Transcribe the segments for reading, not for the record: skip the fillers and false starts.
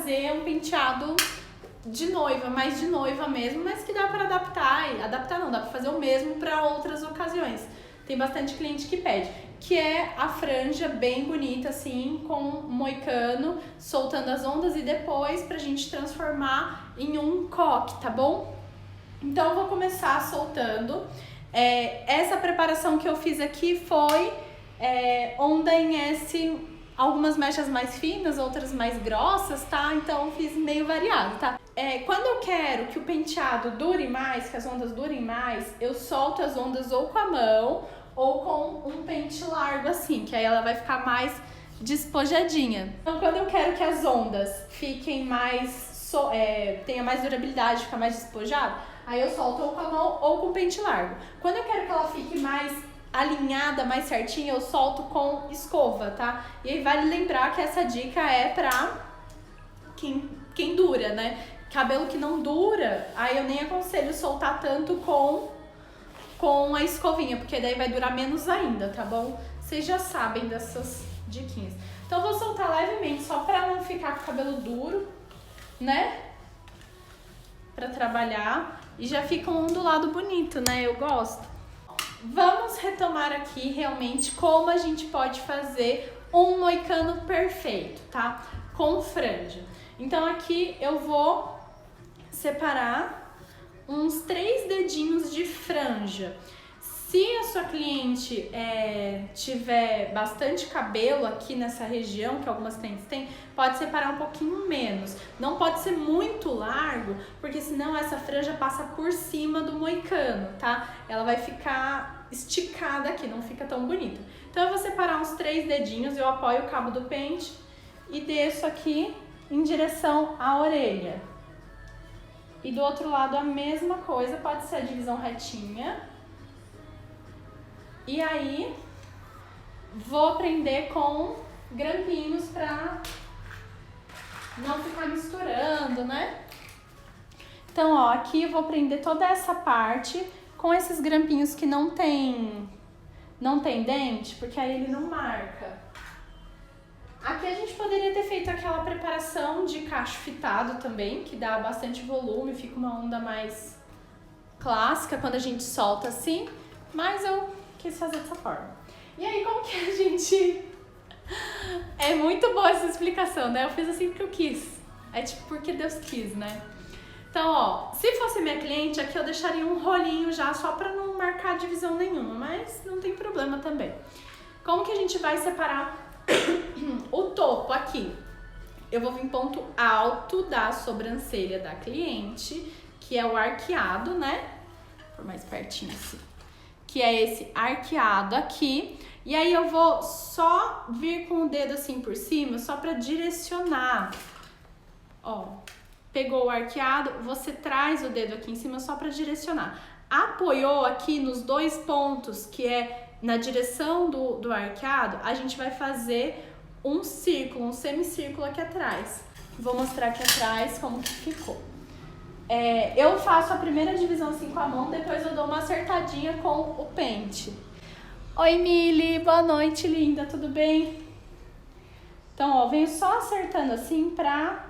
fazer um penteado de noiva, mais de noiva mesmo, mas que dá pra adaptar, adaptar não, dá pra fazer o mesmo pra outras ocasiões. Tem bastante cliente que pede, que é a franja bem bonita assim, com moicano, soltando as ondas e depois pra gente transformar em um coque, tá bom? Então eu vou começar soltando. Essa preparação que eu fiz aqui foi onda em S, algumas mechas mais finas, outras mais grossas, tá? Então eu fiz meio variado, tá? Quando eu quero que o penteado dure mais, que as ondas durem mais, eu solto as ondas ou com a mão ou com um pente largo assim, que aí ela vai ficar mais despojadinha. Então quando eu quero que as ondas fiquem mais, tenha mais durabilidade, ficar mais despojado, aí eu solto ou com a mão ou com o pente largo. Quando eu quero que ela fique mais alinhada, mais certinha, eu solto com escova, tá? E aí vale lembrar que essa dica é pra quem dura, né? Cabelo que não dura, aí eu nem aconselho soltar tanto com a escovinha, porque daí vai durar menos ainda, tá bom? Vocês já sabem dessas diquinhas. Então eu vou soltar levemente, só pra não ficar com o cabelo duro, né? Pra trabalhar. E já fica um ondulado bonito, né? Eu gosto. Vamos retomar aqui realmente como a gente pode fazer um moicano perfeito, tá? Com franja. Então aqui eu vou separar uns 3 dedinhos de franja. Se a sua cliente tiver bastante cabelo aqui nessa região, que algumas clientes têm, pode separar um pouquinho menos. Não pode ser muito largo, porque senão essa franja passa por cima do moicano, tá? Ela vai ficar esticada aqui, não fica tão bonita. Então eu vou separar uns 3 dedinhos, eu apoio o cabo do pente e desço aqui em direção à orelha. E do outro lado a mesma coisa, pode ser a divisão retinha. E aí, vou prender com grampinhos pra não ficar misturando, né? Então, ó, aqui eu vou prender toda essa parte com esses grampinhos que não tem dente, porque aí ele não marca. Aqui a gente poderia ter feito aquela preparação de cacho fitado também, que dá bastante volume, fica uma onda mais clássica quando a gente solta assim, mas eu quis fazer dessa forma. E aí, como que a gente... É muito boa essa explicação, né? Eu fiz assim porque eu quis. É tipo, porque Deus quis, né? Então, ó, se fosse minha cliente, aqui eu deixaria um rolinho já, só pra não marcar divisão nenhuma, mas não tem problema também. Como que a gente vai separar o topo aqui? Eu vou vir ponto alto da sobrancelha da cliente, que é o arqueado, né? Por mais pertinho assim. Que é esse arqueado aqui. E aí eu vou só vir com o dedo assim por cima, só pra direcionar. Ó, pegou o arqueado, você traz o dedo aqui em cima só pra direcionar. Apoiou aqui nos 2 pontos, que é na direção do arqueado, a gente vai fazer um círculo, um semicírculo aqui atrás. Vou mostrar aqui atrás como que ficou. Eu faço a primeira divisão assim com a mão, depois eu dou uma acertadinha com o pente. Oi, Mili, boa noite, linda, tudo bem? Então, ó, venho só acertando assim pra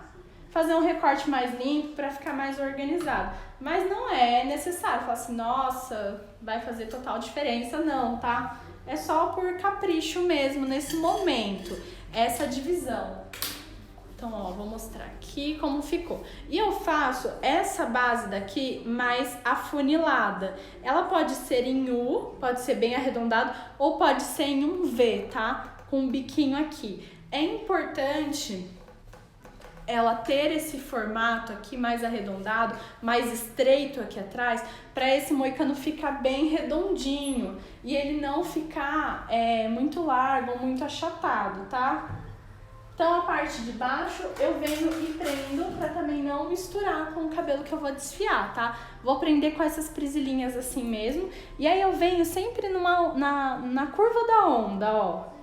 fazer um recorte mais limpo, pra ficar mais organizado. Mas não é necessário falar assim, nossa, vai fazer total diferença, não, tá? É só por capricho mesmo, nesse momento, essa divisão. Então, ó, vou mostrar aqui como ficou. E eu faço essa base daqui mais afunilada. Ela pode ser em U, pode ser bem arredondado, ou pode ser em um V, tá? Com um biquinho aqui. É importante ela ter esse formato aqui mais arredondado, mais estreito aqui atrás, para esse moicano ficar bem redondinho e ele não ficar muito largo, muito achatado, tá? Então a parte de baixo eu venho e prendo pra também não misturar com o cabelo que eu vou desfiar, tá? Vou prender com essas presilhinhas assim mesmo. E aí eu venho sempre na curva da onda, ó.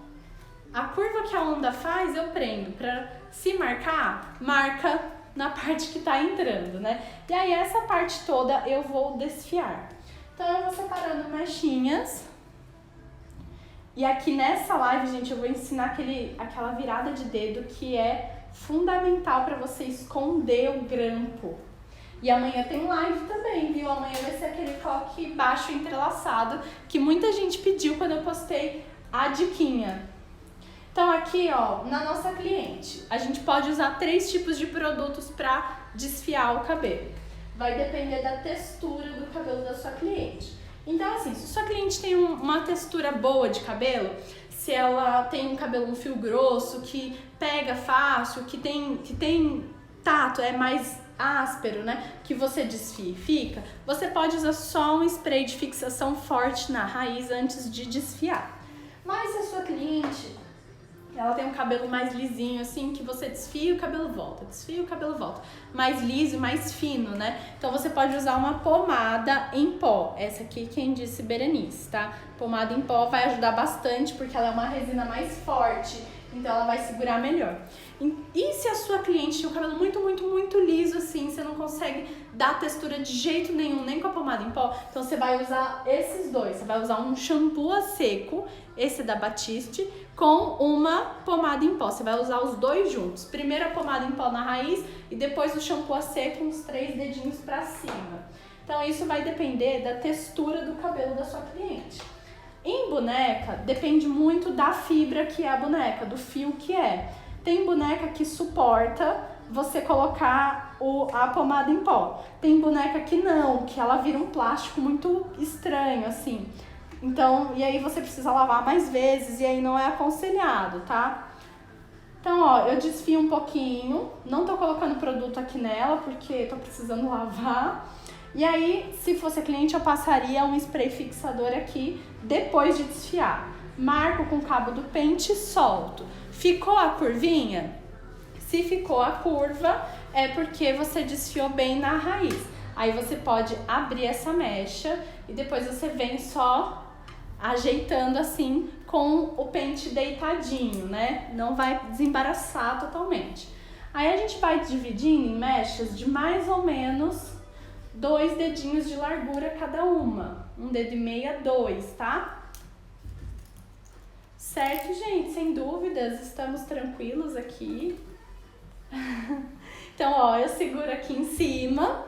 A curva que a onda faz eu prendo pra se marcar, marca na parte que tá entrando, né? E aí essa parte toda eu vou desfiar. Então eu vou separando mechinhas. E aqui nessa live, gente, eu vou ensinar aquela virada de dedo que é fundamental para você esconder o grampo. E amanhã tem live também, viu? Amanhã vai ser aquele coque baixo entrelaçado que muita gente pediu quando eu postei a diquinha. Então aqui, ó, na nossa cliente, a gente pode usar 3 tipos de produtos para desfiar o cabelo. Vai depender da textura do cabelo da sua cliente. Então assim, se sua cliente tem uma textura boa de cabelo, se ela tem um cabelo um fio grosso, que pega fácil, que tem tato, é mais áspero, né, que você desfia e fica, você pode usar só um spray de fixação forte na raiz antes de desfiar. Mas se a sua cliente, ela tem um cabelo mais lisinho, assim, que você desfia e o cabelo volta, desfia e o cabelo volta, mais liso, mais fino, né, então você pode usar uma pomada em pó. Essa aqui quem disse Berenice, tá? Pomada em pó vai ajudar bastante porque ela é uma resina mais forte, então ela vai segurar melhor. E se a sua cliente tem o cabelo muito liso assim, você não consegue dar textura de jeito nenhum, nem com a pomada em pó, então você vai usar esses dois. Você vai usar um shampoo a seco, esse da Batiste, com uma pomada em pó. Você vai usar os dois juntos. Primeiro a pomada em pó na raiz e depois o shampoo a seco, uns 3 dedinhos pra cima. Então isso vai depender da textura do cabelo da sua cliente. Em boneca, depende muito da fibra que é a boneca, do fio que é. Tem boneca que suporta você colocar a pomada em pó. Tem boneca que não, que ela vira um plástico muito estranho, assim. Então, e aí você precisa lavar mais vezes e aí não é aconselhado, tá? Então, ó, eu desfio um pouquinho, não tô colocando produto aqui nela porque tô precisando lavar. E aí, se fosse cliente, eu passaria um spray fixador aqui depois de desfiar. Marco com o cabo do pente e solto. Ficou a curvinha? Se ficou a curva, é porque você desfiou bem na raiz. Aí você pode abrir essa mecha e depois você vem só ajeitando assim com o pente deitadinho, né? Não vai desembaraçar totalmente. Aí a gente vai dividindo em mechas de mais ou menos 2 dedinhos de largura cada uma. 1 dedo e meio a 2, tá? Certo, gente? Sem dúvidas, estamos tranquilos aqui. Então, ó, eu seguro aqui em cima.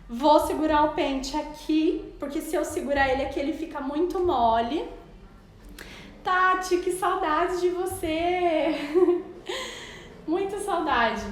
Vou segurar o pente aqui, porque se eu segurar ele aqui, ele fica muito mole. Tati, que saudade de você! Muita saudade.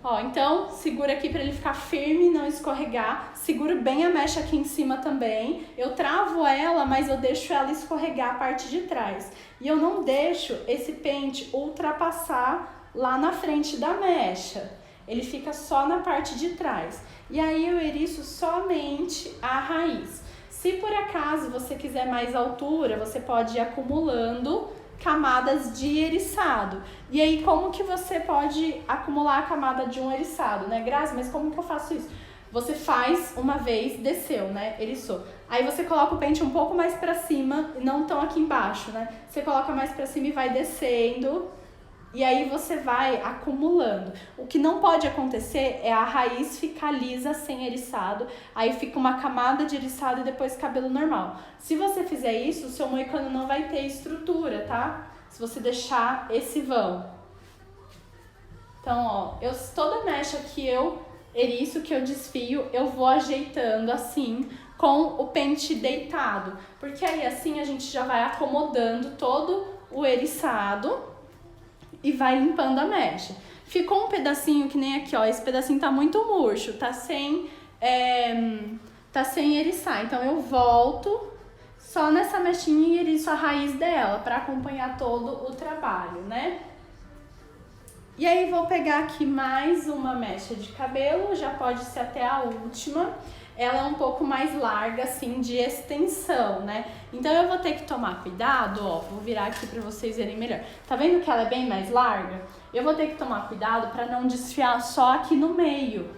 Ó, então, segura aqui pra ele ficar firme e não escorregar. Seguro bem a mecha aqui em cima também. Eu travo ela, mas eu deixo ela escorregar a parte de trás. E eu não deixo esse pente ultrapassar lá na frente da mecha. Ele fica só na parte de trás. E aí eu eriço somente a raiz. Se por acaso você quiser mais altura, você pode ir acumulando camadas de eriçado. E aí, como que você pode acumular a camada de um eriçado, né, Grazi? Mas como que eu faço isso? Você faz uma vez, desceu, né, eriçou. Aí você coloca o pente um pouco mais pra cima, não tão aqui embaixo, né? Você coloca mais pra cima e vai descendo. E aí você vai acumulando. O que não pode acontecer é a raiz ficar lisa sem eriçado. Aí fica uma camada de eriçado e depois cabelo normal. Se você fizer isso, o seu moicano não vai ter estrutura, tá? Se você deixar esse vão. Então, ó, toda mecha que eu eriço, que eu desfio, eu vou ajeitando assim com o pente deitado. Porque aí assim a gente já vai acomodando todo o eriçado e vai limpando a mecha. Ficou um pedacinho que nem aqui, ó. Esse pedacinho tá muito murcho, tá sem eriçar. Então eu volto só nessa mechinha e eriço a raiz dela pra acompanhar todo o trabalho, né? E aí vou pegar aqui mais uma mecha de cabelo, já pode ser até a última. Ela é um pouco mais larga, assim, de extensão, né? Então eu vou ter que tomar cuidado, ó, vou virar aqui pra vocês verem melhor. Tá vendo que ela é bem mais larga? Eu vou ter que tomar cuidado pra não desfiar só aqui no meio,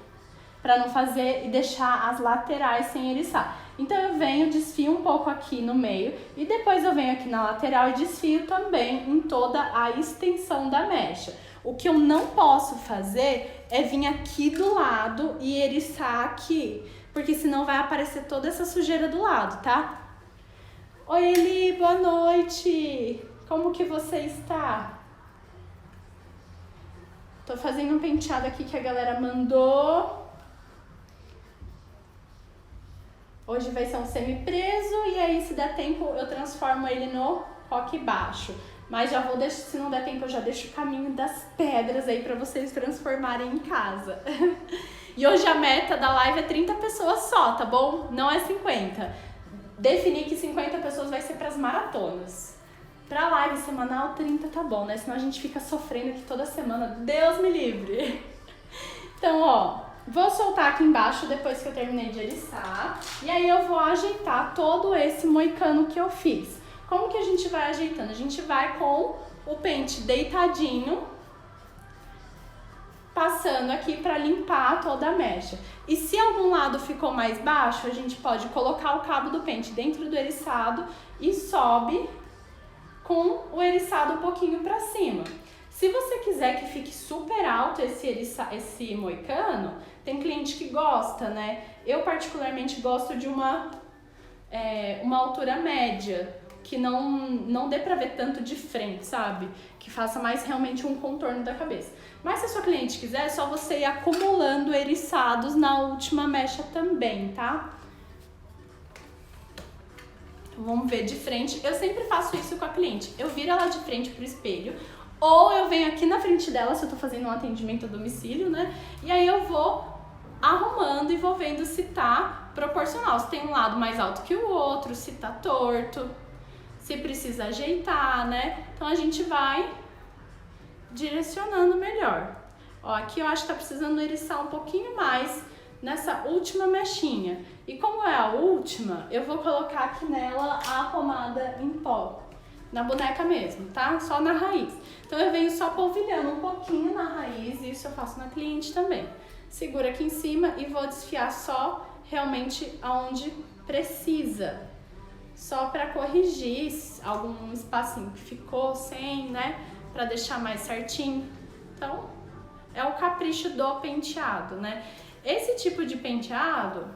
pra não fazer e deixar as laterais sem eriçar. Então eu venho, desfio um pouco aqui no meio e depois eu venho aqui na lateral e desfio também em toda a extensão da mecha. O que eu não posso fazer é vir aqui do lado e eriçar aqui, porque senão vai aparecer toda essa sujeira do lado, tá? Oi, Eli, boa noite! Como que você está? Tô fazendo um penteado aqui que a galera mandou. Hoje vai ser um semi-preso e aí se der tempo eu transformo ele no coque baixo. Mas já vou deixar, se não der tempo eu já deixo o caminho das pedras aí pra vocês transformarem em casa. E hoje a meta da live é 30 pessoas só, tá bom? Não é 50. Defini que 50 pessoas vai ser pras maratonas. Pra live semanal, 30 tá bom, né? Senão a gente fica sofrendo aqui toda semana. Deus me livre! Então, ó, vou soltar aqui embaixo depois que eu terminei de eriçar. E aí eu vou ajeitar todo esse moicano que eu fiz. Como que a gente vai ajeitando? A gente vai com o pente deitadinho, passando aqui pra limpar toda a mecha. E se algum lado ficou mais baixo, a gente pode colocar o cabo do pente dentro do eriçado e sobe com o eriçado um pouquinho pra cima. Se você quiser que fique super alto esse moicano, tem cliente que gosta, né? Eu particularmente gosto de uma altura média, que não dê pra ver tanto de frente, sabe? Que faça mais realmente um contorno da cabeça. Mas se a sua cliente quiser, é só você ir acumulando eriçados na última mecha também, tá? Vamos ver de frente. Eu sempre faço isso com a cliente. Eu viro ela de frente pro espelho, ou eu venho aqui na frente dela, se eu tô fazendo um atendimento a domicílio, né? E aí eu vou arrumando e vou vendo se tá proporcional. Se tem um lado mais alto que o outro, se tá torto, se precisa ajeitar, né? Então a gente vai direcionando melhor. Ó, aqui eu acho que tá precisando eriçar um pouquinho mais nessa última mechinha. E como é a última, eu vou colocar aqui nela a pomada em pó, na boneca mesmo, tá? Só na raiz. Então eu venho só polvilhando um pouquinho na raiz, e isso eu faço na cliente também. Segura aqui em cima e vou desfiar só realmente aonde precisa. Só pra corrigir algum espacinho que ficou sem, né? Pra deixar mais certinho. Então, é o capricho do penteado, né? Esse tipo de penteado,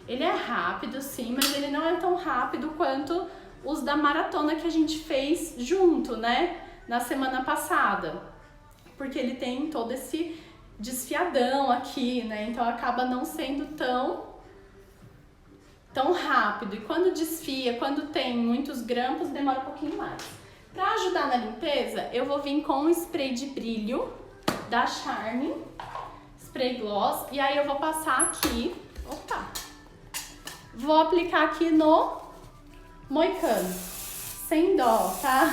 ele é rápido sim, mas ele não é tão rápido quanto os da maratona que a gente fez junto, né? Na semana passada. Porque ele tem todo esse desfiadão aqui, né? Então acaba não sendo tão rápido. E quando desfia, quando tem muitos grampos, demora um pouquinho mais. Pra ajudar na limpeza, eu vou vir com um spray de brilho da Charme, spray gloss, e aí eu vou passar aqui, vou aplicar aqui no moicano, sem dó, tá?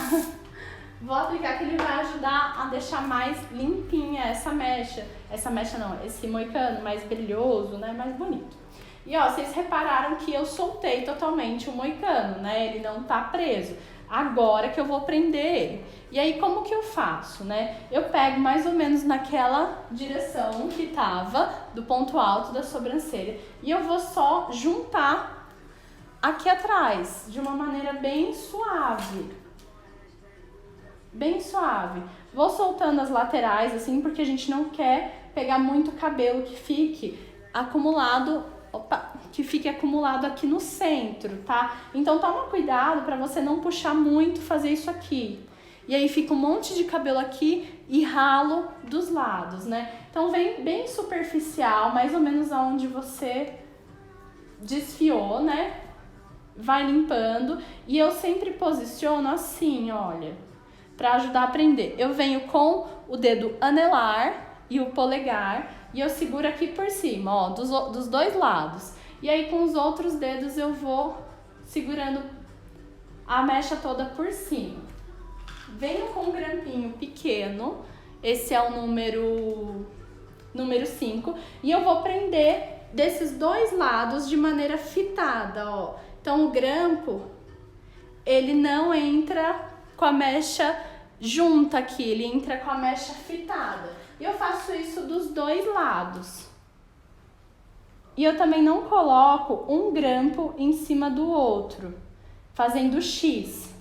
Vou aplicar que ele vai ajudar a deixar mais limpinha essa mecha não, esse moicano mais brilhoso, né, mais bonito. E ó, vocês repararam que eu soltei totalmente o moicano, né, ele não tá preso. Agora que eu vou prender ele. E aí como que eu faço, né? Eu pego mais ou menos naquela direção que tava do ponto alto da sobrancelha e eu vou só juntar aqui atrás de uma maneira bem suave. Bem suave. Vou soltando as laterais assim, porque a gente não quer pegar muito cabelo que fique acumulado aqui no centro, tá? Então toma cuidado para você não puxar muito, fazer isso aqui. E aí fica um monte de cabelo aqui e ralo dos lados, né? Então vem bem superficial, mais ou menos aonde você desfiou, né? Vai limpando. E eu sempre posiciono assim, olha, para ajudar a prender. Eu venho com o dedo anelar e o polegar e eu seguro aqui por cima, ó, dos dois lados. E aí com os outros dedos eu vou segurando a mecha toda por cima. Venho com um grampinho pequeno, esse é o número 5, e eu vou prender desses dois lados de maneira fitada, ó. Então o grampo, ele não entra com a mecha junta aqui, ele entra com a mecha fitada. E eu faço isso dos dois lados. E eu também não coloco um grampo em cima do outro, fazendo X.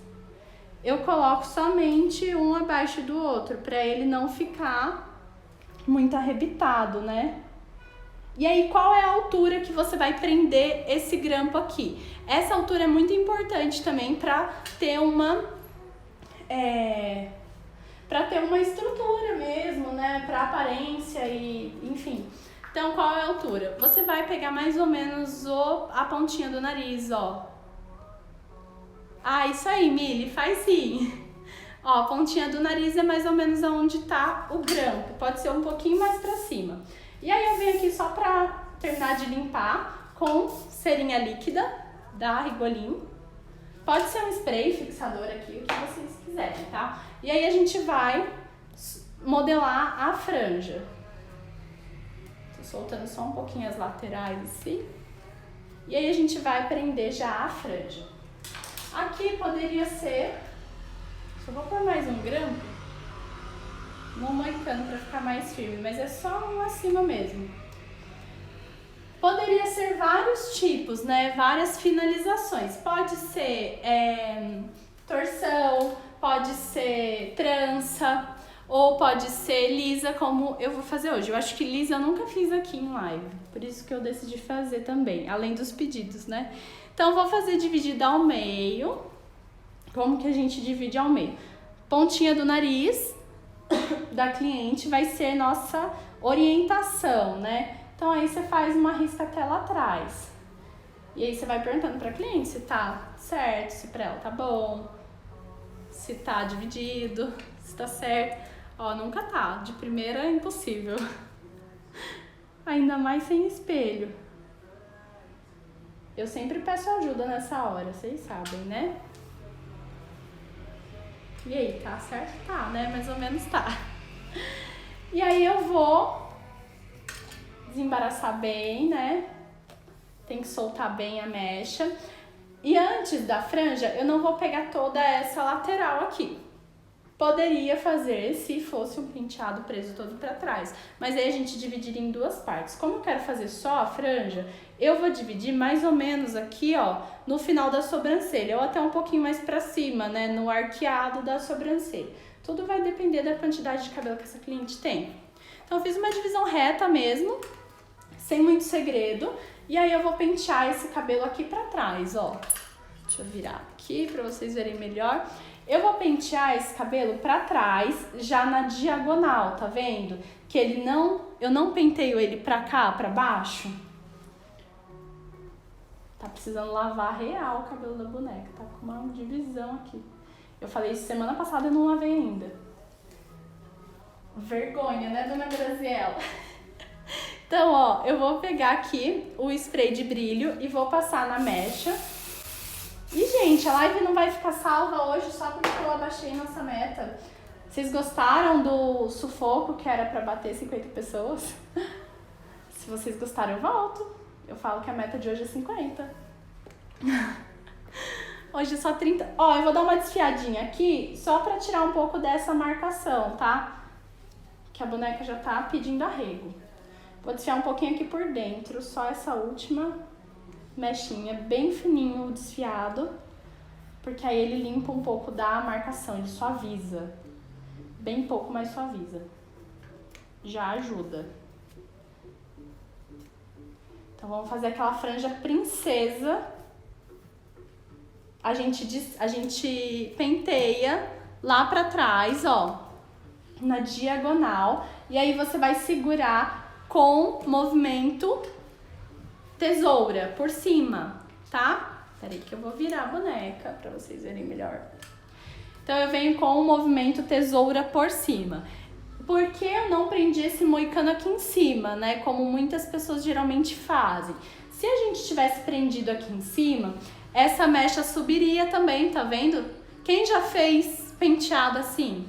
Eu coloco somente um abaixo do outro, para ele não ficar muito arrebitado, né? E aí, qual é a altura que você vai prender esse grampo aqui? Essa altura é muito importante também para ter para ter uma estrutura mesmo, né, para aparência e enfim. Então, qual é a altura? Você vai pegar mais ou menos a pontinha do nariz, ó. Ah, isso aí, Mili, faz sim. Ó, a pontinha do nariz é mais ou menos onde tá o grampo, pode ser um pouquinho mais pra cima. E aí eu venho aqui só pra terminar de limpar com cerinha líquida da Rigolin. Pode ser um spray fixador aqui, o que vocês quiserem, tá? E aí a gente vai modelar a franja. Tô soltando só um pouquinho as laterais assim. E aí a gente vai prender já a franja. Aqui poderia ser... Só vou pôr mais um grampo no moicano pra ficar mais firme, mas é só um acima mesmo. Poderia ser vários tipos, né? Várias finalizações. Pode ser torção, pode ser trança, ou pode ser lisa, como eu vou fazer hoje. Eu acho que lisa eu nunca fiz aqui em live, por isso que eu decidi fazer também, além dos pedidos, né? Então, vou fazer dividida ao meio. Como que a gente divide ao meio? Pontinha do nariz da cliente vai ser nossa orientação, né? Então, aí você faz uma risca até lá atrás. E aí você vai perguntando pra cliente se tá certo, se pra ela tá bom, se tá dividido, se tá certo. Ó, nunca tá. De primeira é impossível. Ainda mais sem espelho. Eu sempre peço ajuda nessa hora, vocês sabem, né? E aí, tá certo? Tá, né? Mais ou menos tá. E aí eu vou desembaraçar bem, né? Tem que soltar bem a mecha. E antes da franja, eu não vou pegar toda essa lateral aqui. Poderia fazer se fosse um penteado preso todo pra trás. Mas aí a gente dividiria em duas partes. Como eu quero fazer só a franja, eu vou dividir mais ou menos aqui, ó, no final da sobrancelha. Ou até um pouquinho mais pra cima, né, no arqueado da sobrancelha. Tudo vai depender da quantidade de cabelo que essa cliente tem. Então eu fiz uma divisão reta mesmo, sem muito segredo. E aí eu vou pentear esse cabelo aqui pra trás, ó. Deixa eu virar aqui pra vocês verem melhor. Eu vou pentear esse cabelo pra trás, já na diagonal, tá vendo? Que ele eu não penteio ele pra cá, pra baixo. Tá precisando lavar real o cabelo da boneca, tá com uma divisão aqui. Eu falei isso semana passada e não lavei ainda. Vergonha, né, dona Graziela? Então, ó, eu vou pegar aqui o spray de brilho e vou passar na mecha. E, gente, a live não vai ficar salva hoje só porque eu abaixei nossa meta. Vocês gostaram do sufoco que era pra bater 50 pessoas? Se vocês gostaram, eu volto. Eu falo que a meta de hoje é 50. Hoje é só 30. Ó, eu vou dar uma desfiadinha aqui só pra tirar um pouco dessa marcação, tá? Que a boneca já tá pedindo arrego. Vou desfiar um pouquinho aqui por dentro, só essa última mechinha, bem fininho o desfiado, porque aí ele limpa um pouco da marcação, ele suaviza, bem pouco, mas suaviza, já ajuda. Então vamos fazer aquela franja princesa, a gente penteia lá pra trás, ó, na diagonal, e aí você vai segurar com movimento tesoura por cima, tá? Peraí que eu vou virar a boneca pra vocês verem melhor. Então eu venho com o movimento tesoura por cima. Por que eu não prendi esse moicano aqui em cima, né? Como muitas pessoas geralmente fazem. Se a gente tivesse prendido aqui em cima, essa mecha subiria também, tá vendo? Quem já fez penteado assim?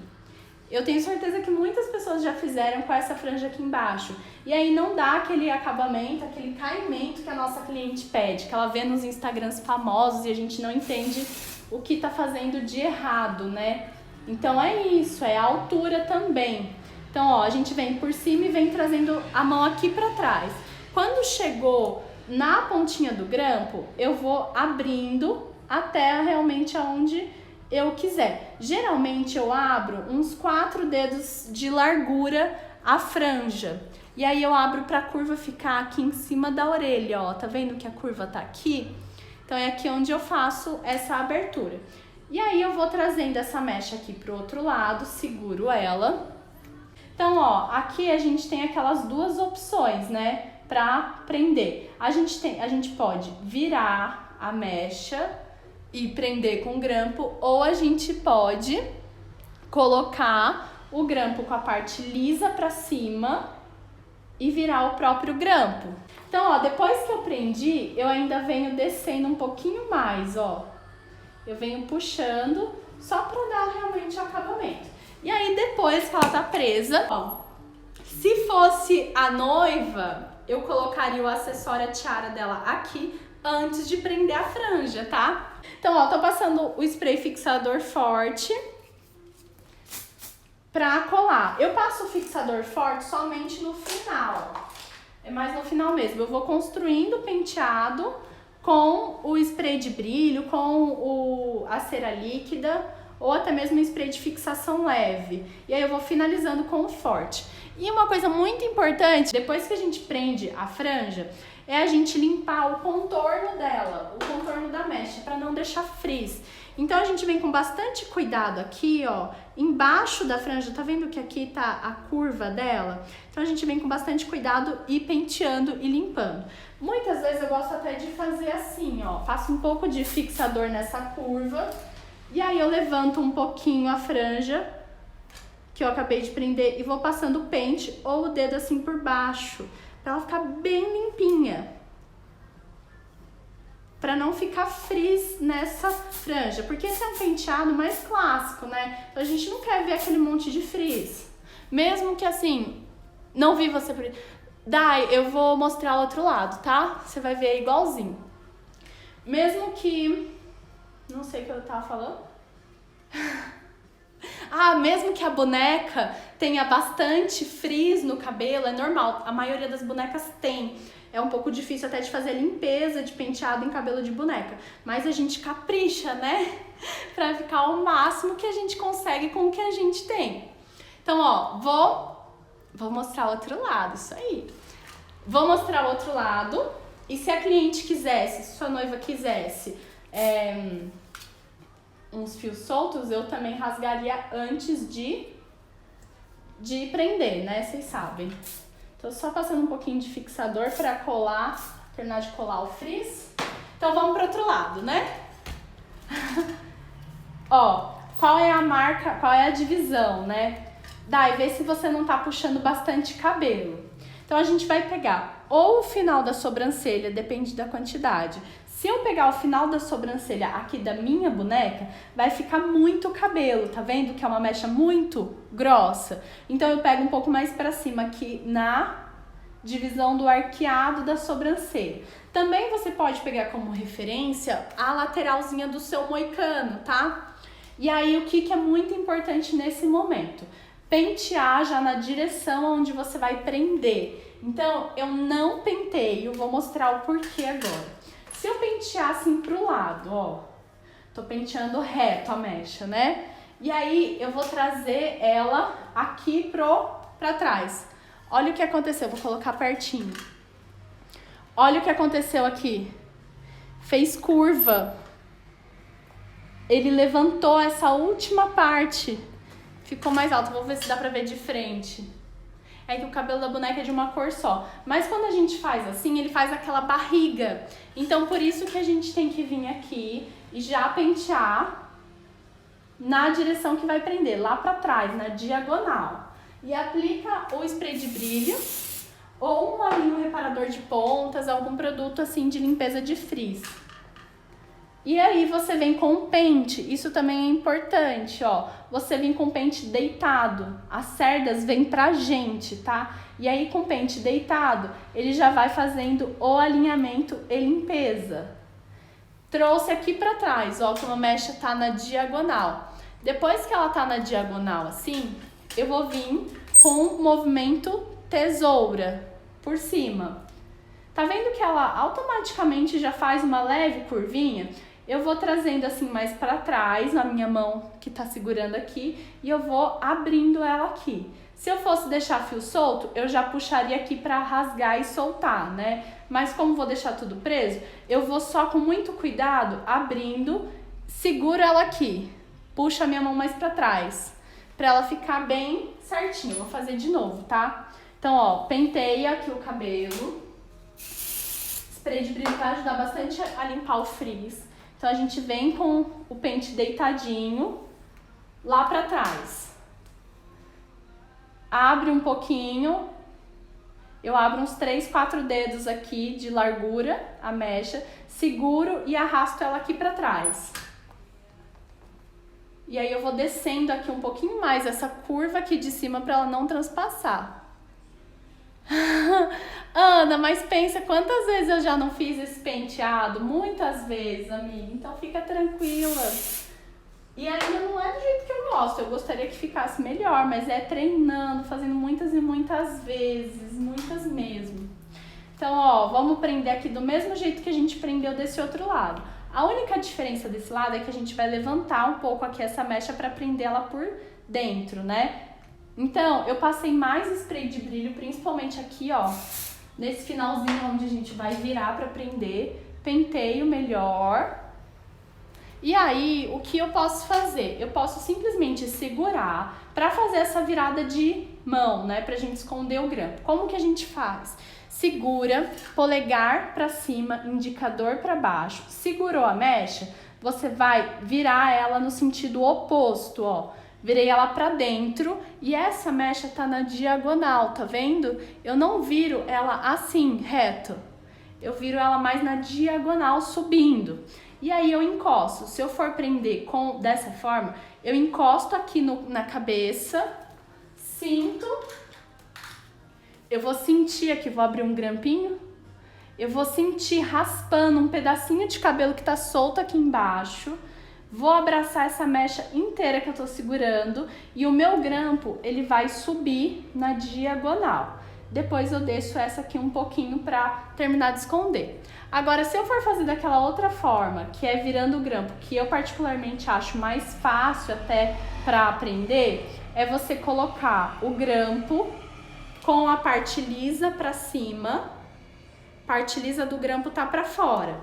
Eu tenho certeza que muitas pessoas já fizeram com essa franja aqui embaixo. E aí não dá aquele acabamento, aquele caimento que a nossa cliente pede, que ela vê nos Instagrams famosos e a gente não entende o que tá fazendo de errado, né? Então é isso, é a altura também. Então, ó, a gente vem por cima e vem trazendo a mão aqui pra trás. Quando chegou na pontinha do grampo, eu vou abrindo até realmente aonde eu quiser. Geralmente eu abro uns 4 dedos de largura a franja. E aí eu abro pra curva ficar aqui em cima da orelha, ó. Tá vendo que a curva tá aqui? Então é aqui onde eu faço essa abertura. E aí eu vou trazendo essa mecha aqui pro outro lado, seguro ela. Então, ó, aqui a gente tem aquelas duas opções, né, pra prender. A gente pode virar a mecha e prender com grampo, ou a gente pode colocar o grampo com a parte lisa pra cima e virar o próprio grampo. Então, ó, depois que eu prendi, eu ainda venho descendo um pouquinho mais, ó. Eu venho puxando só pra dar realmente o acabamento. E aí, depois que ela tá presa, ó, se fosse a noiva, eu colocaria o acessório, a tiara dela aqui antes de prender a franja, tá? Então, ó, tô passando o spray fixador forte pra colar. Eu passo o fixador forte somente no final, é mais no final mesmo. Eu vou construindo o penteado com o spray de brilho, com a cera líquida, ou até mesmo um spray de fixação leve. E aí eu vou finalizando com o forte. E uma coisa muito importante, depois que a gente prende a franja, é a gente limpar o contorno dela, o contorno da mecha, para não deixar frizz. Então a gente vem com bastante cuidado aqui, ó, embaixo da franja, tá vendo que aqui tá a curva dela? Então a gente vem com bastante cuidado e penteando e limpando. Muitas vezes eu gosto até de fazer assim, ó, passo um pouco de fixador nessa curva, e aí eu levanto um pouquinho a franja que eu acabei de prender e vou passando o pente ou o dedo assim por baixo, pra ela ficar bem limpinha, pra não ficar frizz nessa franja, porque esse é um penteado mais clássico, né? Então a gente não quer ver aquele monte de frizz. Mesmo que assim, não vi você... Dai, eu vou mostrar o outro lado, tá? Você vai ver igualzinho. Mesmo que... Não sei o que eu tava falando. Mesmo que a boneca tenha bastante frizz no cabelo, é normal. A maioria das bonecas tem. É um pouco difícil até de fazer limpeza de penteado em cabelo de boneca. Mas a gente capricha, né? Pra ficar o máximo que a gente consegue com o que a gente tem. Então, ó, vou mostrar o outro lado, isso aí. Vou mostrar o outro lado. E se a cliente quisesse, se sua noiva quisesse... uns fios soltos, eu também rasgaria antes de prender, né? Vocês sabem. Tô só passando um pouquinho de fixador pra colar, terminar de colar o frizz. Então vamos pro outro lado, né? Ó, qual é a marca, qual é a divisão, né? Daí, vê se você não tá puxando bastante cabelo. Então a gente vai pegar ou o final da sobrancelha, depende da quantidade. Se eu pegar o final da sobrancelha aqui da minha boneca, vai ficar muito cabelo, tá vendo? Que é uma mecha muito grossa. Então eu pego um pouco mais pra cima aqui na divisão do arqueado da sobrancelha. Também você pode pegar como referência a lateralzinha do seu moicano, tá? E aí o que é muito importante nesse momento? Pentear já na direção onde você vai prender. Então eu não penteio, vou mostrar o porquê agora. Se eu pentear assim pro lado, ó, tô penteando reto a mecha, né? E aí eu vou trazer ela aqui pra trás. Olha o que aconteceu, vou colocar pertinho. Olha o que aconteceu aqui. Fez curva. Ele levantou essa última parte. Ficou mais alto, vou ver se dá pra ver de frente. É que o cabelo da boneca é de uma cor só. Mas quando a gente faz assim, ele faz aquela barriga. Então, por isso que a gente tem que vir aqui e já pentear na direção que vai prender, lá pra trás, na diagonal. E aplica o spray de brilho ou um olhinho reparador de pontas, algum produto assim de limpeza de frizz. E aí você vem com o pente, isso também é importante, ó. Você vem com o pente deitado, as cerdas vêm pra gente, tá? E aí com o pente deitado, ele já vai fazendo o alinhamento e limpeza. Trouxe aqui pra trás, ó, como a mecha tá na diagonal. Depois que ela tá na diagonal assim, eu vou vir com o movimento tesoura por cima. Tá vendo que ela automaticamente já faz uma leve curvinha? Eu vou trazendo assim mais pra trás, na minha mão que tá segurando aqui, e eu vou abrindo ela aqui. Se eu fosse deixar fio solto, eu já puxaria aqui pra rasgar e soltar, né? Mas como vou deixar tudo preso, eu vou só com muito cuidado abrindo, seguro ela aqui, puxo a minha mão mais pra trás, pra ela ficar bem certinho. Vou fazer de novo, tá? Então, ó, penteia aqui o cabelo. Spray de brilho vai ajudar bastante a limpar o frizz. Então, a gente vem com o pente deitadinho lá pra trás. Abre um pouquinho. Eu abro uns 3, 4 dedos aqui de largura, a mecha. Seguro e arrasto ela aqui pra trás. E aí eu vou descendo aqui um pouquinho mais essa curva aqui de cima pra ela não transpassar. Ana, mas pensa quantas vezes eu já não fiz esse penteado? Muitas vezes, amiga. Então fica tranquila. E ainda não é do jeito que eu gosto. Eu gostaria que ficasse melhor, mas é treinando, fazendo muitas e muitas vezes. Muitas mesmo. Então, ó, vamos prender aqui do mesmo jeito que a gente prendeu desse outro lado. A única diferença desse lado é que a gente vai levantar um pouco aqui essa mecha para prender ela por dentro, né? Então, eu passei mais spray de brilho, principalmente aqui, ó, nesse finalzinho onde a gente vai virar para prender, penteio melhor. E aí, o que eu posso fazer? Eu posso simplesmente segurar para fazer essa virada de mão, né, pra gente esconder o grampo. Como que a gente faz? Segura, polegar para cima, indicador para baixo. Segurou a mecha, você vai virar ela no sentido oposto, ó. Virei ela para dentro e essa mecha tá na diagonal, tá vendo? Eu não viro ela assim, reto. Eu viro ela mais na diagonal, subindo. E aí eu encosto. Se eu for prender dessa forma, eu encosto aqui na cabeça, sinto. Eu vou sentir aqui, vou abrir um grampinho. Eu vou sentir raspando um pedacinho de cabelo que tá solto aqui embaixo. Vou abraçar essa mecha inteira que eu tô segurando e o meu grampo, ele vai subir na diagonal. Depois eu desço essa aqui um pouquinho pra terminar de esconder. Agora, se eu for fazer daquela outra forma, que é virando o grampo, que eu particularmente acho mais fácil até pra aprender, é você colocar o grampo com a parte lisa pra cima, parte lisa do grampo tá pra fora.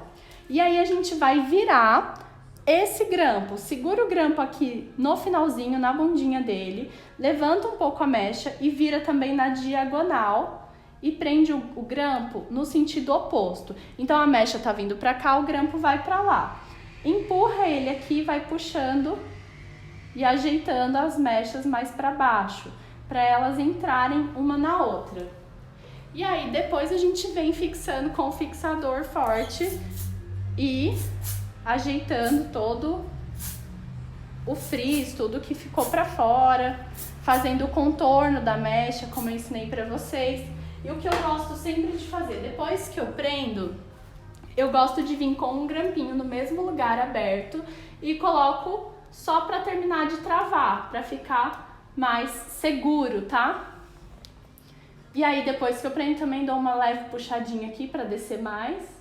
E aí a gente vai virar esse grampo, segura o grampo aqui no finalzinho, na bundinha dele, levanta um pouco a mecha e vira também na diagonal e prende o grampo no sentido oposto. Então a mecha tá vindo pra cá, o grampo vai pra lá. Empurra ele aqui, vai puxando e ajeitando as mechas mais pra baixo, para elas entrarem uma na outra. E aí depois a gente vem fixando com o fixador forte e ajeitando todo o frizz, tudo que ficou para fora, fazendo o contorno da mecha, como eu ensinei para vocês. E o que eu gosto sempre de fazer, depois que eu prendo, eu gosto de vir com um grampinho no mesmo lugar aberto e coloco só para terminar de travar, para ficar mais seguro, tá? E aí depois que eu prendo também dou uma leve puxadinha aqui para descer mais.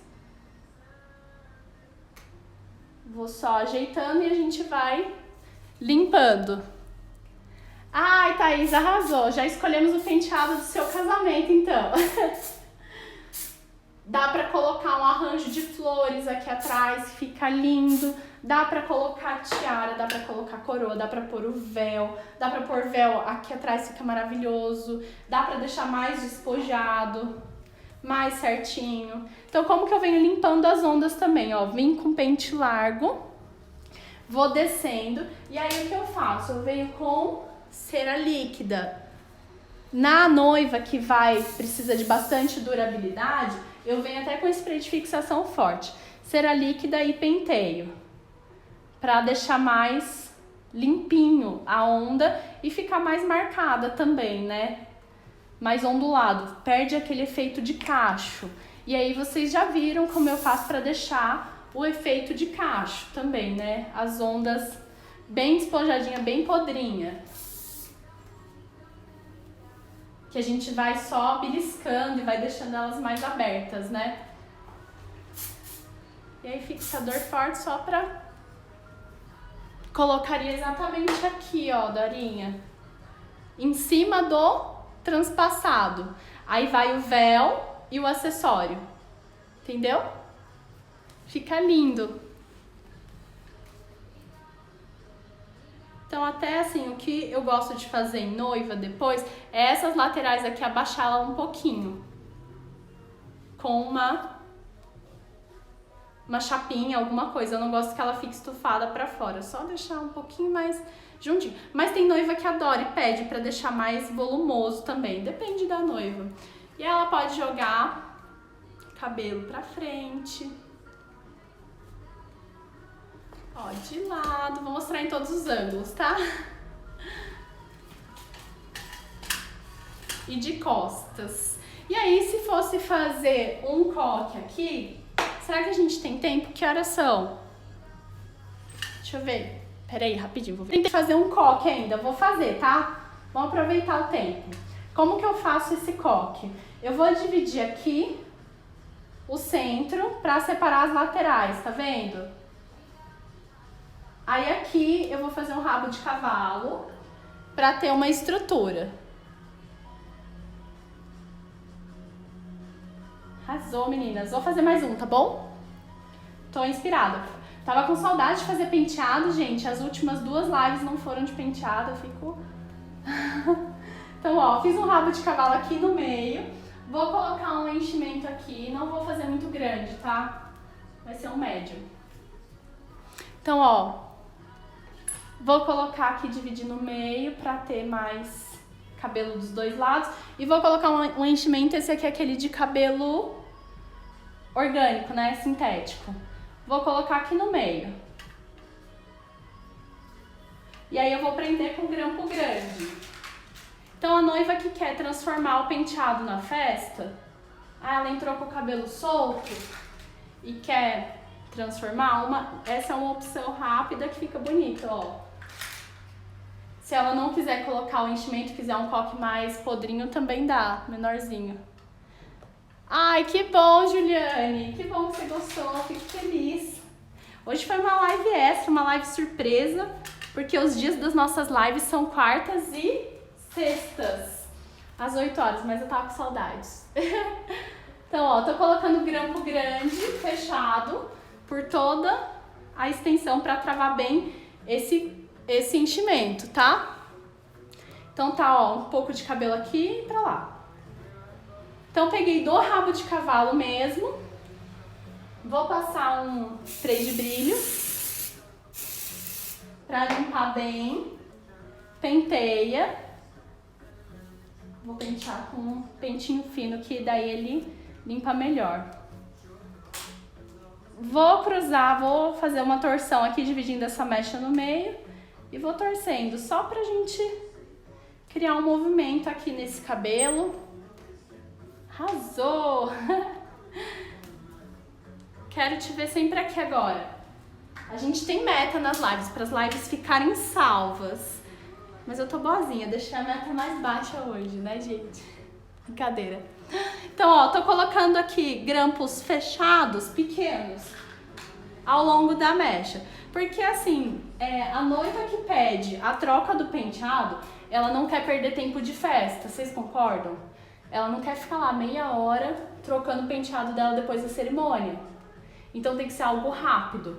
Vou só ajeitando e a gente vai limpando. Ai, Thaís, arrasou! Já escolhemos o penteado do seu casamento, então. Dá pra colocar um arranjo de flores aqui atrás, fica lindo. Dá pra colocar tiara, dá pra colocar coroa, dá pra pôr o véu. Dá pra pôr véu aqui atrás, fica maravilhoso. Dá pra deixar mais despojado, mais certinho. Então, como que eu venho limpando as ondas também, ó? Vim com pente largo, vou descendo. E aí, o que eu faço? Eu venho com cera líquida. Na noiva que precisa de bastante durabilidade, eu venho até com spray de fixação forte. Cera líquida e penteio. Pra deixar mais limpinho a onda e ficar mais marcada também, né? Mais ondulado. Perde aquele efeito de cacho. E aí vocês já viram como eu faço pra deixar o efeito de cacho também, né? As ondas bem despojadinha, bem podrinha. Que a gente vai só beliscando e vai deixando elas mais abertas, né? E aí fixador forte só pra... Colocaria exatamente aqui, ó, Dorinha. Em cima do transpassado. Aí vai o véu e o acessório. Entendeu? Fica lindo. Então até assim, o que eu gosto de fazer em noiva depois é essas laterais aqui abaixá-la um pouquinho. Com uma chapinha, alguma coisa. Eu não gosto que ela fique estufada pra fora, só deixar um pouquinho mais juntinho. Mas tem noiva que adora e pede pra deixar mais volumoso também, depende da noiva. E ela pode jogar cabelo pra frente. Ó, de lado, vou mostrar em todos os ângulos, tá? E de costas. E aí, se fosse fazer um coque aqui, será que a gente tem tempo? Que horas são? Deixa eu ver. Pera aí, rapidinho. Vou ver. Tem que fazer um coque ainda. Vou fazer, tá? Vamos aproveitar o tempo. Como que eu faço esse coque? Eu vou dividir aqui o centro pra separar as laterais, tá vendo? Aí aqui eu vou fazer um rabo de cavalo pra ter uma estrutura. Arrasou, meninas. Vou fazer mais um, tá bom? Tô inspirada. Tava com saudade de fazer penteado, gente. As últimas 2 lives não foram de penteado, eu fico... Então, ó, fiz um rabo de cavalo aqui no meio. Vou colocar um enchimento aqui. Não vou fazer muito grande, tá? Vai ser um médio. Então, ó, vou colocar aqui, dividir no meio pra ter mais cabelo dos 2 lados. E vou colocar um enchimento, esse aqui é aquele de cabelo orgânico, né? Sintético. Vou colocar aqui no meio. E aí eu vou prender com grampo grande. Então a noiva que quer transformar o penteado na festa, ela entrou com o cabelo solto e quer transformar, essa é uma opção rápida que fica bonita, ó. Se ela não quiser colocar o enchimento, quiser um coque mais podrinho, também dá, menorzinho. Ai, que bom, Juliane! Que bom que você gostou, fico feliz. Hoje foi uma live extra, uma live surpresa, porque os dias das nossas lives são quartas e sextas, às 8 horas, mas eu tava com saudades. Então, ó, tô colocando grampo grande, fechado, por toda a extensão pra travar bem esse enchimento, tá? Então tá, ó, um pouco de cabelo aqui e pra lá. Então peguei do rabo de cavalo mesmo, vou passar um spray de brilho pra limpar bem, penteia, vou pentear com um pentinho fino que daí ele limpa melhor. Vou cruzar, vou fazer uma torção aqui dividindo essa mecha no meio e vou torcendo só pra gente criar um movimento aqui nesse cabelo. Arrasou! Quero te ver sempre aqui agora. A gente tem meta nas lives, para as lives ficarem salvas. Mas eu tô boazinha, deixei a meta mais baixa hoje, né, gente? Brincadeira. Então, ó, tô colocando aqui grampos fechados, pequenos, ao longo da mecha. Porque, assim, a noiva que pede a troca do penteado, ela não quer perder tempo de festa, vocês concordam? Ela não quer ficar lá meia hora trocando o penteado dela depois da cerimônia. Então tem que ser algo rápido.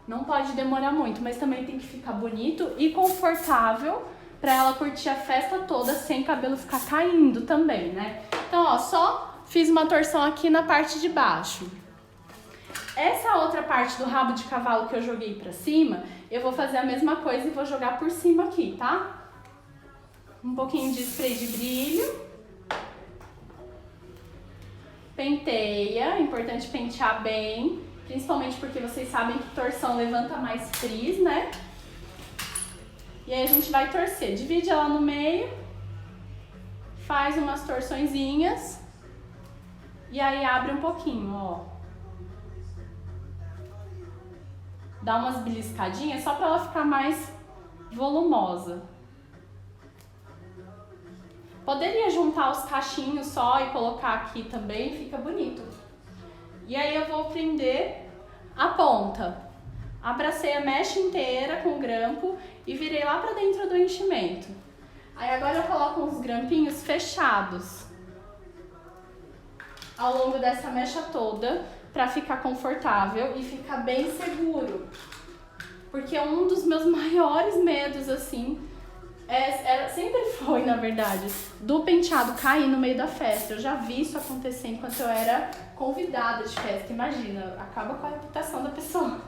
Não pode demorar muito, mas também tem que ficar bonito e confortável pra ela curtir a festa toda sem o cabelo ficar caindo também, né? Então, ó, só fiz uma torção aqui na parte de baixo. Essa outra parte do rabo de cavalo que eu joguei pra cima, eu vou fazer a mesma coisa e vou jogar por cima aqui, tá? Um pouquinho de spray de brilho. Penteia, é importante pentear bem, principalmente porque vocês sabem que torção levanta mais frizz, né? E aí a gente vai torcer, divide ela no meio, faz umas torçõezinhas e aí abre um pouquinho, ó. Dá umas beliscadinhas só pra ela ficar mais volumosa. Poderia juntar os cachinhos só e colocar aqui também, fica bonito. E aí eu vou prender a ponta. Abracei a mecha inteira com o grampo e virei lá pra dentro do enchimento. Aí agora eu coloco uns grampinhos fechados ao longo dessa mecha toda pra ficar confortável e ficar bem seguro. porque um dos meus maiores medos, assim, sempre foi, na verdade, do penteado cair no meio da festa. Eu já vi isso acontecer enquanto eu era convidada de festa. Imagina, acaba com a reputação da pessoa.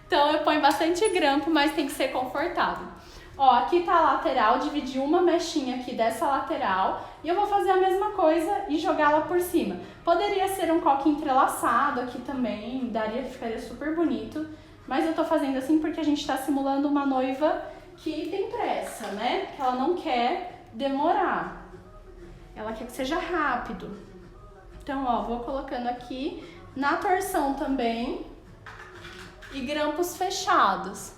Então eu ponho bastante grampo, mas tem que ser confortável. Ó, aqui tá a lateral, dividi uma mechinha aqui dessa lateral e eu vou fazer a mesma coisa e jogá-la por cima. Poderia ser um coque entrelaçado aqui também, ficaria super bonito, mas eu tô fazendo assim porque a gente tá simulando uma noiva que tem pressa, né? Que ela não quer demorar, ela quer que seja rápido. Então, ó, vou colocando aqui na torção também e grampos fechados.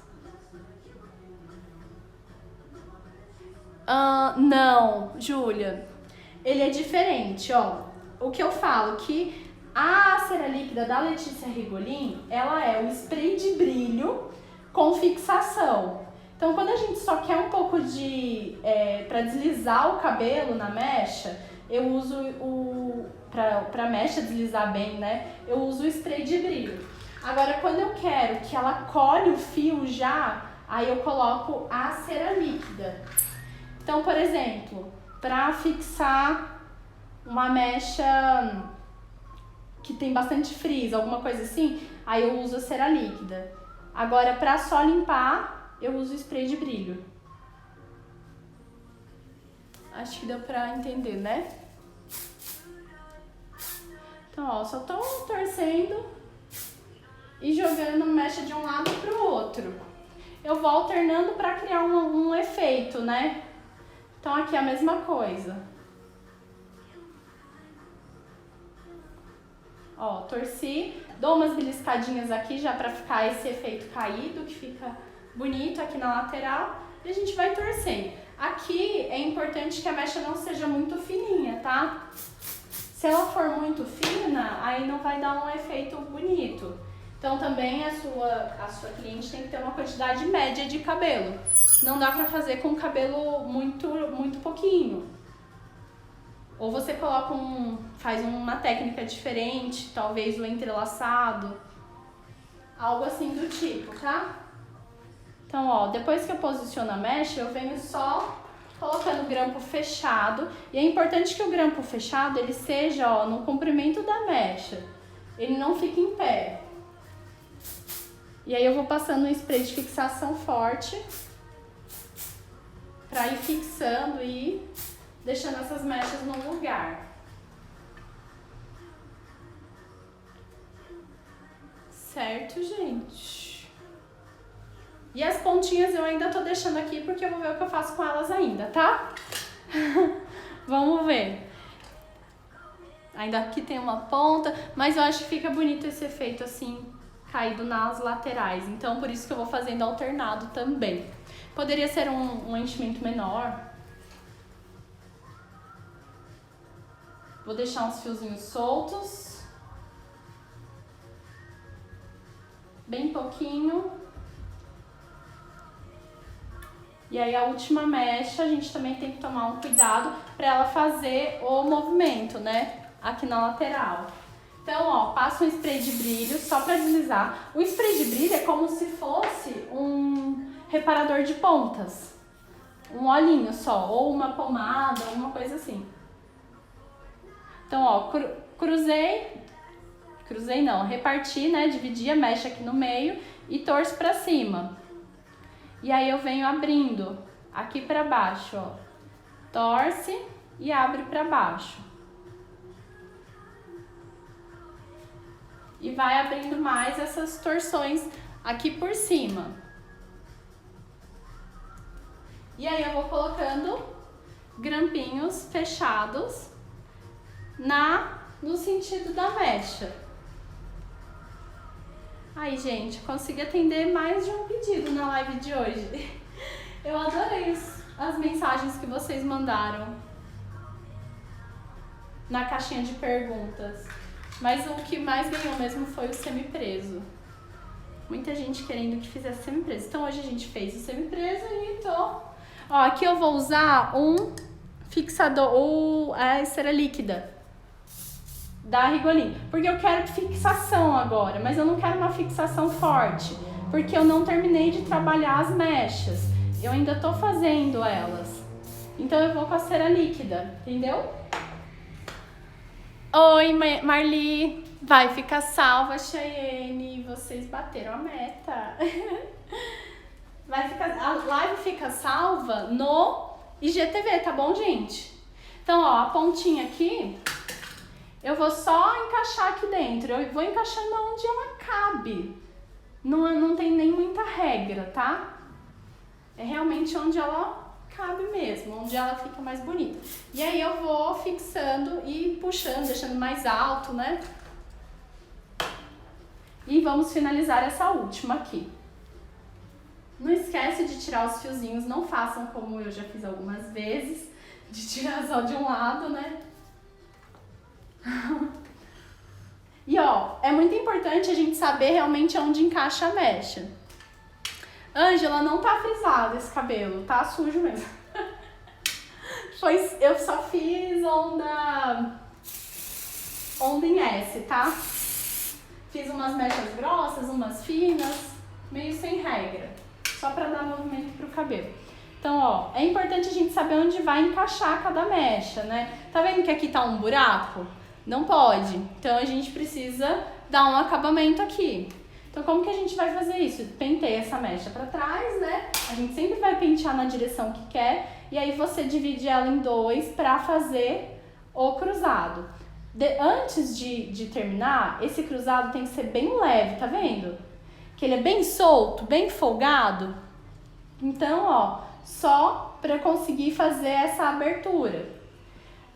Não, Júlia, ele é diferente, ó. O que eu falo que a cera líquida da Letícia Rigolin, ela é o spray de brilho com fixação. Então, quando a gente só quer um pouco de para deslizar o cabelo na mecha, eu uso pra mecha deslizar bem, né? Eu uso o spray de brilho. Agora, quando eu quero que ela colhe o fio já, aí eu coloco a cera líquida. Então, por exemplo, para fixar uma mecha que tem bastante frizz, alguma coisa assim, aí eu uso a cera líquida. Agora, para só limpar, eu uso spray de brilho. Acho que deu pra entender, né? Então, ó, só tô torcendo e jogando mecha de um lado pro outro. Eu vou alternando para criar um efeito, né? Então aqui é a mesma coisa. Ó, torci, dou umas beliscadinhas aqui já pra ficar esse efeito caído, que fica bonito aqui na lateral. E a gente vai torcendo. Aqui é importante que a mecha não seja muito fininha, tá? Se ela for muito fina, aí não vai dar um efeito bonito. Então também a sua cliente tem que ter uma quantidade média de cabelo. Não dá pra fazer com cabelo muito pouquinho. Ou você coloca faz uma técnica diferente, talvez o entrelaçado, algo assim do tipo, tá? Então, ó, depois que eu posiciono a mecha, eu venho só colocando o grampo fechado. E é importante que o grampo fechado, ele seja, ó, no comprimento da mecha. Ele não fique em pé. E aí eu vou passando um spray de fixação forte pra ir fixando e deixando essas mechas no lugar. Certo, gente? E as pontinhas eu ainda tô deixando aqui porque eu vou ver o que eu faço com elas ainda, tá? Vamos ver. Ainda aqui tem uma ponta, mas eu acho que fica bonito esse efeito assim, caído nas laterais. Então, por isso que eu vou fazendo alternado também. Poderia ser um enchimento menor. Vou deixar uns fiozinhos soltos. Bem pouquinho. E aí a última mecha, a gente também tem que tomar um cuidado para ela fazer o movimento, né? Aqui na lateral. Então, ó, passo um spray de brilho só para deslizar. O spray de brilho é como se fosse um reparador de pontas. Um olhinho só, ou uma pomada, uma coisa assim. Então, ó, cruzei não, reparti, né, dividi a mecha aqui no meio e torço pra cima. E aí eu venho abrindo aqui pra baixo, ó. Torce e abre pra baixo. E vai abrindo mais essas torções aqui por cima. E aí eu vou colocando grampinhos fechados no sentido da mecha. Aí, gente, consegui atender mais de um pedido na live de hoje. Eu adorei as mensagens que vocês mandaram na caixinha de perguntas. Mas o que mais ganhou mesmo foi o semipreso. Muita gente querendo que fizesse semipreso. Então hoje a gente fez o semipreso e tô... Ó, aqui eu vou usar um fixador, a cera líquida da Rigolin, porque eu quero fixação agora, mas eu não quero uma fixação forte. porque eu não terminei de trabalhar as mechas. Eu ainda tô fazendo elas. Então eu vou com a cera líquida, entendeu? Oi, Marli. Vai ficar salva, Cheyenne. Vocês bateram a meta. A live fica salva no IGTV, tá bom, gente? Então, ó, a pontinha aqui, eu vou só encaixar aqui dentro. Eu vou encaixando onde ela cabe. Não tem nem muita regra, tá? É realmente onde ela cabe mesmo, onde ela fica mais bonita. E aí eu vou fixando e puxando, deixando mais alto, né? E vamos finalizar essa última aqui. Não esquece de tirar os fiozinhos, não façam como eu já fiz algumas vezes, de tirar só de um lado, né? E ó, é muito importante a gente saber realmente onde encaixa a mecha. Ângela, não tá frisado esse cabelo, tá sujo mesmo. Eu só fiz onda em S, tá? Fiz umas mechas grossas, umas finas, meio sem regra, só pra dar movimento pro cabelo. Então, ó, é importante a gente saber onde vai encaixar cada mecha, né? Tá vendo que aqui tá um buraco? Não pode. Então, a gente precisa dar um acabamento aqui. Então, como que a gente vai fazer isso? Penteia essa mecha pra trás, né? A gente sempre vai pentear na direção que quer. E aí, você divide ela em dois pra fazer o cruzado. Antes de terminar, esse cruzado tem que ser bem leve, tá vendo? Que ele é bem solto, bem folgado. Então, ó, só pra conseguir fazer essa abertura.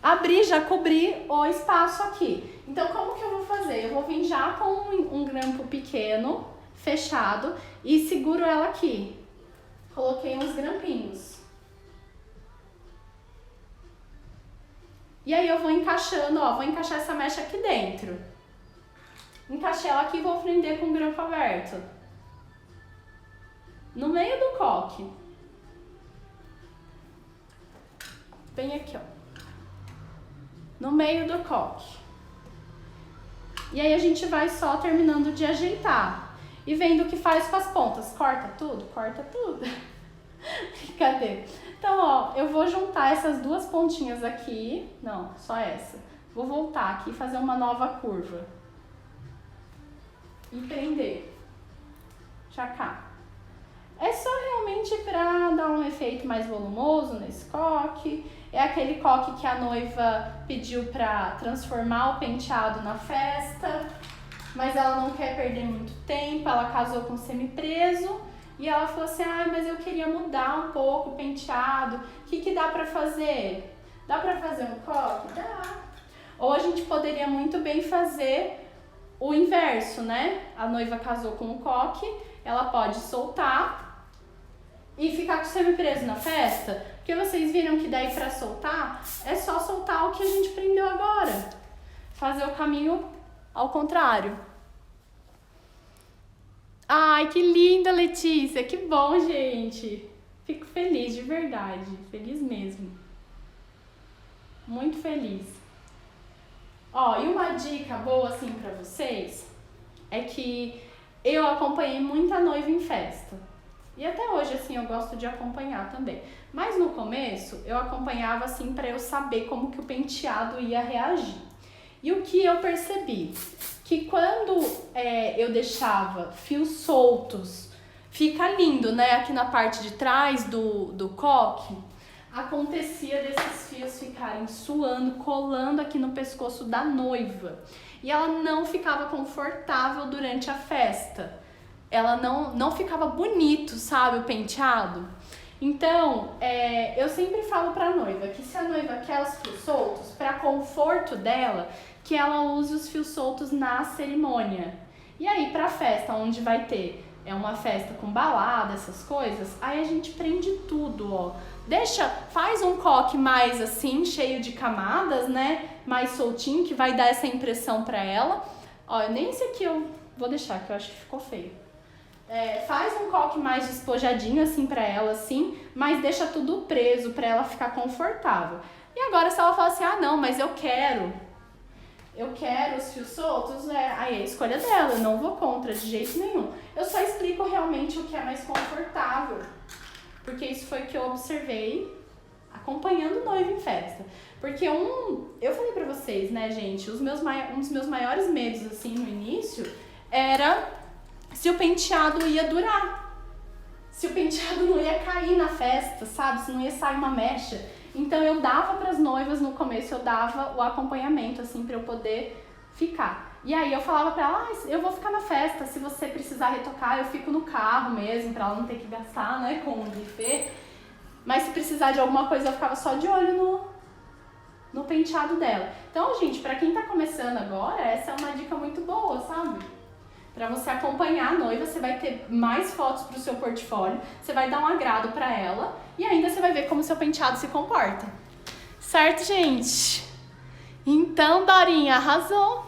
Abrir, já cobrir o espaço aqui. Então, como que eu vou fazer? Eu vou vir já com um grampo pequeno, fechado, e seguro ela aqui. Coloquei uns grampinhos. E aí eu vou encaixando, ó, vou encaixar essa mecha aqui dentro. Encaixei ela aqui e vou prender com o grampo aberto. No meio do coque. Bem aqui, ó. No meio do coque. E aí a gente vai só terminando de ajeitar. E vendo o que faz com as pontas. Corta tudo? Corta tudo. Brincadeira. Então, ó, eu vou juntar essas duas pontinhas aqui. Não, só essa. Vou voltar aqui e fazer uma nova curva. E prender. Já cá. É só realmente pra dar um efeito mais volumoso nesse coque. É aquele coque que a noiva pediu pra transformar o penteado na festa. Mas ela não quer perder muito tempo. Ela casou com semipreso. E ela falou assim, mas eu queria mudar um pouco o penteado. O que dá pra fazer? Dá pra fazer um coque? Dá. Ou a gente poderia muito bem fazer o inverso, né? A noiva casou com um coque, ela pode soltar e ficar com o semipreso na festa. Porque vocês viram que daí pra soltar, é só soltar o que a gente prendeu agora. Fazer o caminho ao contrário. Ai, que linda, Letícia. Que bom, gente. Fico feliz, de verdade. Feliz mesmo. Muito feliz. Ó, e uma dica boa, assim, pra vocês é que eu acompanhei muita noiva em festa. E até hoje, assim, eu gosto de acompanhar também. Mas no começo, eu acompanhava, assim, pra eu saber como que o penteado ia reagir. E o que eu percebi? Que quando eu deixava fios soltos, fica lindo, né? Aqui na parte de trás do coque, acontecia desses fios ficarem suando, colando aqui no pescoço da noiva. E ela não ficava confortável durante a festa. Ela não ficava bonito, sabe, o penteado? Então, eu sempre falo pra noiva que se a noiva quer os fios soltos, pra conforto dela, que ela use os fios soltos na cerimônia. E aí, pra festa, onde vai ter uma festa com balada, essas coisas, aí a gente prende tudo, ó. Faz um coque mais assim, cheio de camadas, né? Mais soltinho, que vai dar essa impressão pra ela. Ó, nem esse aqui eu vou deixar, que eu acho que ficou feio. Faz um coque mais despojadinho, assim, pra ela, assim, mas deixa tudo preso pra ela ficar confortável. E agora, se ela falar assim, não, mas eu quero eu quero os fios soltos, aí é a escolha dela, eu não vou contra de jeito nenhum. Eu só explico realmente o que é mais confortável, porque isso foi o que eu observei acompanhando o noivo em festa. Porque eu falei pra vocês, né, gente, um dos meus maiores medos, assim, no início, era se o penteado ia durar. Se o penteado não ia cair na festa, sabe? Se não ia sair uma mecha. Então eu dava pras noivas no começo, eu dava o acompanhamento, assim, pra eu poder ficar. E aí eu falava pra ela, eu vou ficar na festa, se você precisar retocar, eu fico no carro mesmo, pra ela não ter que gastar, né, com o buffet. Mas se precisar de alguma coisa, eu ficava só de olho no penteado dela. Então, gente, pra quem tá começando agora, essa é uma dica muito boa, sabe? Pra você acompanhar a noiva, você vai ter mais fotos pro seu portfólio, você vai dar um agrado pra ela e ainda você vai ver como o seu penteado se comporta. Certo, gente? Então, Dorinha, arrasou.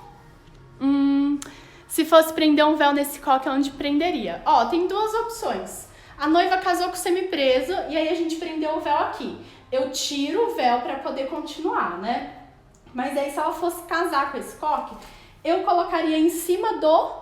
Se fosse prender um véu nesse coque, onde prenderia? Ó, tem duas opções. A noiva casou com o semipreso e aí a gente prendeu o véu aqui. Eu tiro o véu pra poder continuar, né? Mas aí se ela fosse casar com esse coque, eu colocaria em cima do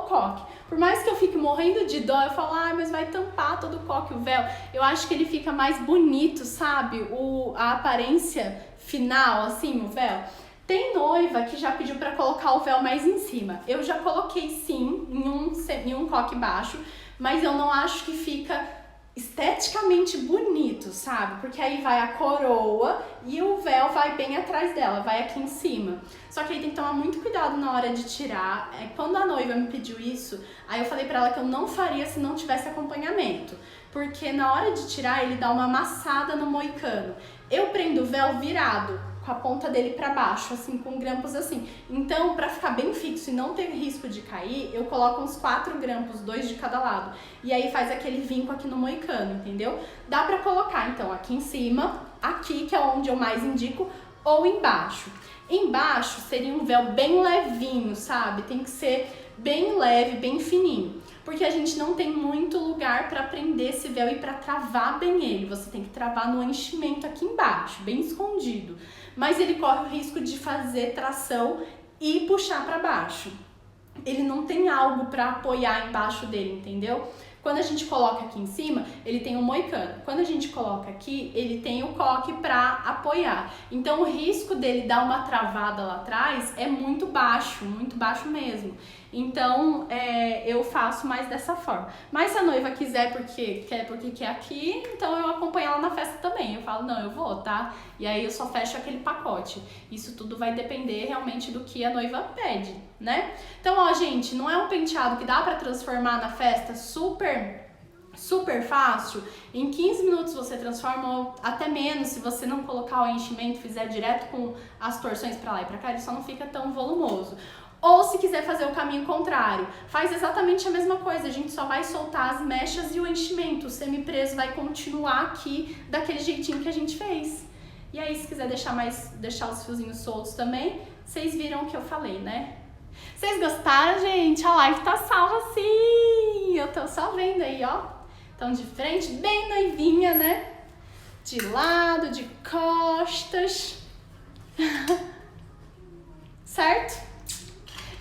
coque. Por mais que eu fique morrendo de dó, eu falo, mas vai tampar todo o coque, o véu. Eu acho que ele fica mais bonito, sabe? A aparência final, assim, o véu. Tem noiva que já pediu pra colocar o véu mais em cima. Eu já coloquei sim em um coque baixo, mas eu não acho que fica esteticamente bonito, sabe? Porque aí vai a coroa e o véu vai bem atrás dela, vai aqui em cima. Só que aí tem que tomar muito cuidado na hora de tirar. Quando a noiva me pediu isso, aí eu falei pra ela que eu não faria se não tivesse acompanhamento. Porque na hora de tirar, ele dá uma amassada no moicano. Eu prendo o véu virado, com a ponta dele pra baixo, assim, com grampos assim. Então, pra ficar bem fixo e não ter risco de cair, eu coloco uns 4 grampos, 2 de cada lado. E aí faz aquele vinco aqui no moicano, entendeu? Dá pra colocar, então, aqui em cima, aqui, que é onde eu mais indico, ou embaixo. Embaixo seria um véu bem levinho, sabe? Tem que ser bem leve, bem fininho. Porque a gente não tem muito lugar para prender esse véu e para travar bem ele. Você tem que travar no enchimento aqui embaixo, bem escondido. Mas ele corre o risco de fazer tração e puxar para baixo. Ele não tem algo para apoiar embaixo dele, entendeu? Quando a gente coloca aqui em cima, ele tem um moicano. Quando a gente coloca aqui, ele tem o coque para apoiar. Então, o risco dele dar uma travada lá atrás é muito baixo mesmo. Então, eu faço mais dessa forma. Mas se a noiva quiser porque quer aqui, então eu acompanho ela na festa também. Eu falo, não, eu vou, tá? E aí eu só fecho aquele pacote. Isso tudo vai depender realmente do que a noiva pede, né? Então, ó, gente, não é um penteado que dá pra transformar na festa super fácil. Em 15 minutos você transforma, ou até menos, se você não colocar o enchimento, fizer direto com as torções pra lá e pra cá, ele só não fica tão volumoso. Ou se quiser fazer o caminho contrário, faz exatamente a mesma coisa, a gente só vai soltar as mechas e o enchimento, o semipreso vai continuar aqui daquele jeitinho que a gente fez. E aí, se quiser deixar os fiozinhos soltos também, vocês viram o que eu falei, né? Vocês gostaram, gente? A live tá salva sim! Eu tô só vendo aí, ó. Então, de frente, bem noivinha, né? De lado, de costas. Certo?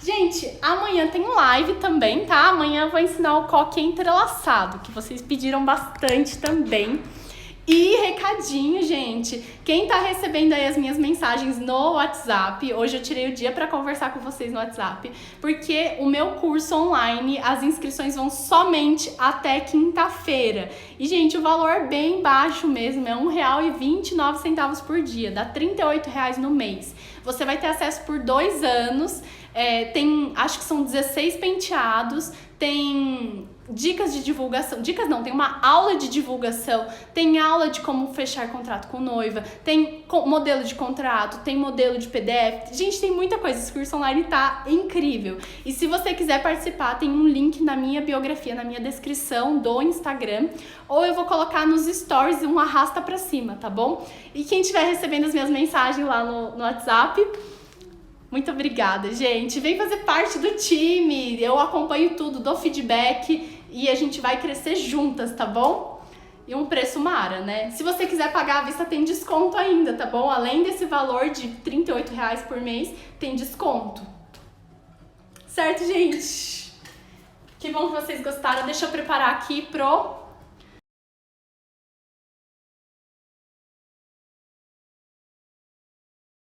Gente, amanhã tem live também, tá? Amanhã eu vou ensinar o coque entrelaçado, que vocês pediram bastante também. E recadinho, gente, quem tá recebendo aí as minhas mensagens no WhatsApp, hoje eu tirei o dia pra conversar com vocês no WhatsApp, porque o meu curso online, as inscrições vão somente até quinta-feira. E, gente, o valor é bem baixo mesmo, é R$1,29 por dia, dá R$38 no mês. Você vai ter acesso por 2 anos, acho que são 16 penteados, tem dicas de divulgação, tem uma aula de divulgação, tem aula de como fechar contrato com noiva, tem modelo de contrato, tem modelo de PDF, gente, tem muita coisa, esse curso online tá incrível. E se você quiser participar, tem um link na minha biografia, na minha descrição do Instagram, ou eu vou colocar nos stories um arrasta pra cima, tá bom? E quem estiver recebendo as minhas mensagens lá no WhatsApp, muito obrigada, gente. Vem fazer parte do time. Eu acompanho tudo, dou feedback e a gente vai crescer juntas, tá bom? e um preço mara, né? Se você quiser pagar à vista, tem desconto ainda, tá bom? Além desse valor de R$ 38 por mês, tem desconto. Certo, gente? Que bom que vocês gostaram. Deixa eu preparar aqui pro